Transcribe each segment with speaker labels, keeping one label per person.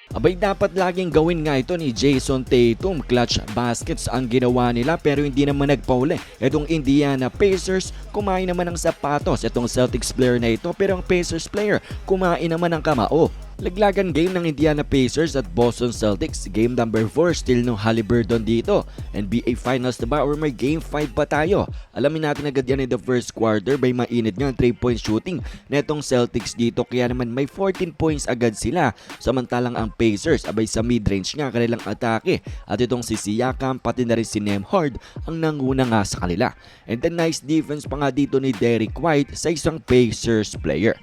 Speaker 1: Abay dapat laging gawin nga ito ni Jason Tatum. Clutch baskets ang ginawa nila pero hindi naman nagpauli. Itong Indiana Pacers kumain naman ng sapatos. Itong Celtics player na ito pero ang Pacers player kumain naman ng kamao. Laglagan game ng Indiana Pacers at Boston Celtics. Game number 4 still no Haliburton dito. NBA Finals na ba or may game 5 pa tayo? Alamin natin agad yan in the first quarter by mainit nga ang 3-point shooting netong Celtics dito. Kaya naman may 14 points agad sila. Samantalang ang Pacers abay sa mid-range nga kanilang atake. At itong si Siakam pati na rin si Nembhard ang nanguna nga sa kanila. And the nice defense pa nga dito ni Derrick White sa isang Pacers player.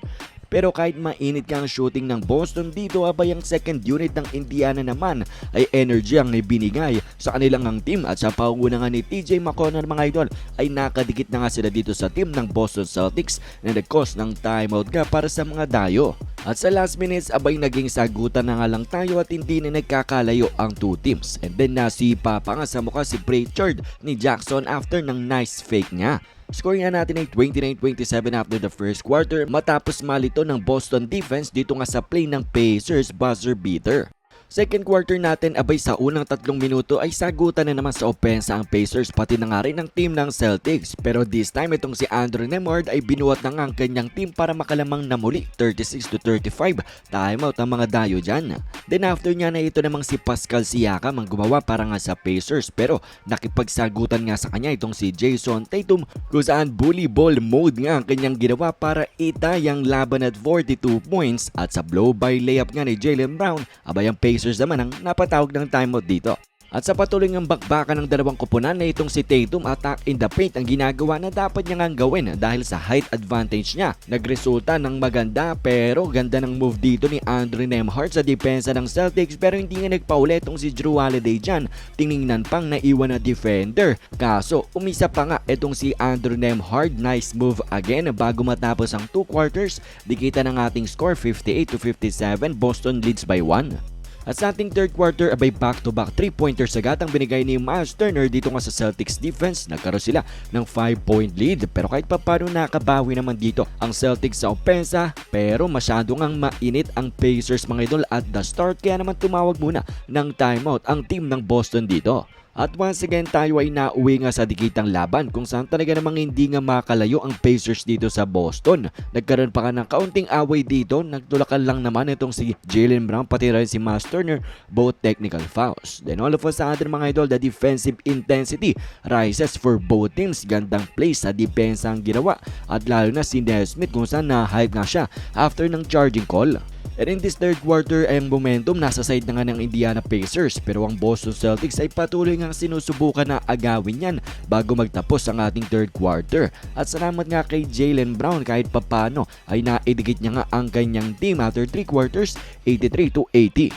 Speaker 1: Pero kahit mainit ka ang shooting ng Boston dito, abay ang second unit ng Indiana naman ay energy ang ibinigay sa kanilang ang team at sa pauna nga ni TJ McConnell mga idol ay nakadikit na nga sila dito sa team ng Boston Celtics na nag-cause ng timeout nga para sa mga dayo. At sa last minutes abay naging sagutan na nga lang tayo at hindi na nagkakalayo ang two teams. And then nasipa pa nga sa mukha si Pritchard ni Jackson after ng nice fake niya. Score nga natin ay 29-27 after the first quarter matapos malito ng Boston defense dito nga sa play ng Pacers buzzer beater. Second quarter natin abay sa unang 3 minuto ay sagutan na naman sa opensa ang Pacers pati na nga rin ang team ng Celtics. Pero this time itong si Andrew Nembhard ay binuhat na nga ang kanyang team para makalamang na muli 36-35. Timeout ang mga dayo dyan. Then after niya na ito namang si Pascal Siakam ang gumawa para nga sa Pacers pero nakipagsagutan nga sa kanya itong si Jason Tatum kung saan bully ball mode nga ang kanyang ginawa para itayang laban at 42 points at sa blow by layup nga ni Jaylen Brown abay ang Pacers naman ang napatawag ng timeout dito. At sa patuloy ng bakbakan ng dalawang koponan na itong si Tatum, attack in the paint ang ginagawa na dapat niya ngang gawin dahil sa height advantage niya. Nagresulta ng maganda pero ganda ng move dito ni Andrew Nembhard sa depensa ng Celtics pero hindi nga nagpauli itong si Jrue Holiday dyan. Tiningnan pang naiwan na defender. Kaso umisa pa nga itong si Andrew Nembhard. Nice move again bago matapos ang 2 quarters. Dikita ng ating score 58-57. Boston leads by 1. At sa ating third quarter, abay back-to-back 3-pointers agad ang binigay ni Miles Turner dito nga sa Celtics defense. Nagkaroon sila ng 5-point lead pero kahit papano nakabawi naman dito ang Celtics sa opensa pero masyado ngang mainit ang Pacers mga idol at the start kaya naman tumawag muna ng timeout ang team ng Boston dito. At once again tayo ay nauwi nga sa dikitang laban kung saan talaga namang hindi nga makalayo ang Pacers dito sa Boston. Nagkaroon pa nga ng kaunting away dito, nagtulakan lang naman itong si Jaylen Brown pati rin si Miles Turner, both technical fouls. Then all of a sudden mga idol, the defensive intensity rises for both teams. Gandang play sa depensa ang ginawa at lalo na si Nesmith kung saan na-hype nga siya after ng charging call. And in this third quarter ay ang momentum nasa side na nga ng Indiana Pacers pero ang Boston Celtics ay patuloy nga sinusubukan na agawin yan bago magtapos ang ating third quarter. At salamat nga kay Jaylen Brown kahit papano ay naidikit niya nga ang kanyang team after 3 quarters 83-80.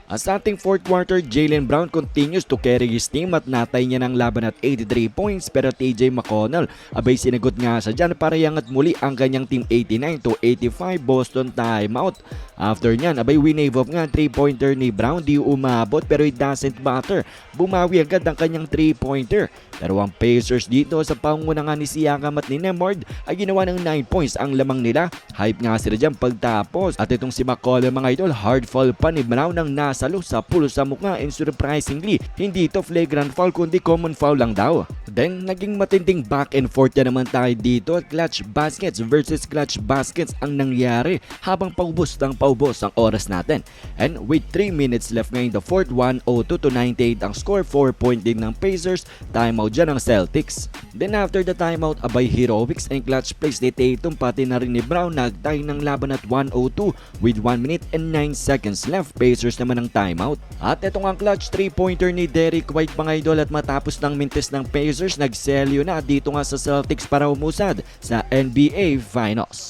Speaker 1: At sa ating fourth quarter, Jaylen Brown continues to carry his team at natay niya ng laban at 83 points pero TJ McConnell abay sinagot nga sa dyan para iangat muli ang kanyang team 89-85 Boston timeout. After nyan, abay winave off nga 3-pointer ni Brown, di umabot pero it doesn't matter. Bumawi agad ang kanyang 3-pointer. Pero ang Pacers dito sa panguna nga ni Siakam at ni Nembhard ay ginawa ng 9 points ang lamang nila. Hype nga sila dyan pagtapos at itong si McCollum mga idol, hard fall pa ni Brown ng nasalo sa pulo sa mukha and surprisingly hindi ito flagrant foul kundi common foul lang daw. Then naging matinding back and forth na naman tayo dito at clutch baskets versus clutch baskets ang nangyari habang paubos ang oras natin. And with 3 minutes left ngayon the fourth, 102-98 ang score, 4-point din ng Pacers, timeout dyan ng Celtics. Then after the timeout, abay heroics and clutch plays ni Tatum pati na rin ni Brown nagtay ng laban at 102 with 1 minute and 9 seconds left. Pacers naman ang timeout. At itong ang clutch 3-pointer ni Derrick White mga idol at matapos ng mintis ng Pacers, nagselyo na dito nga sa Celtics para umusad sa NBA Finals.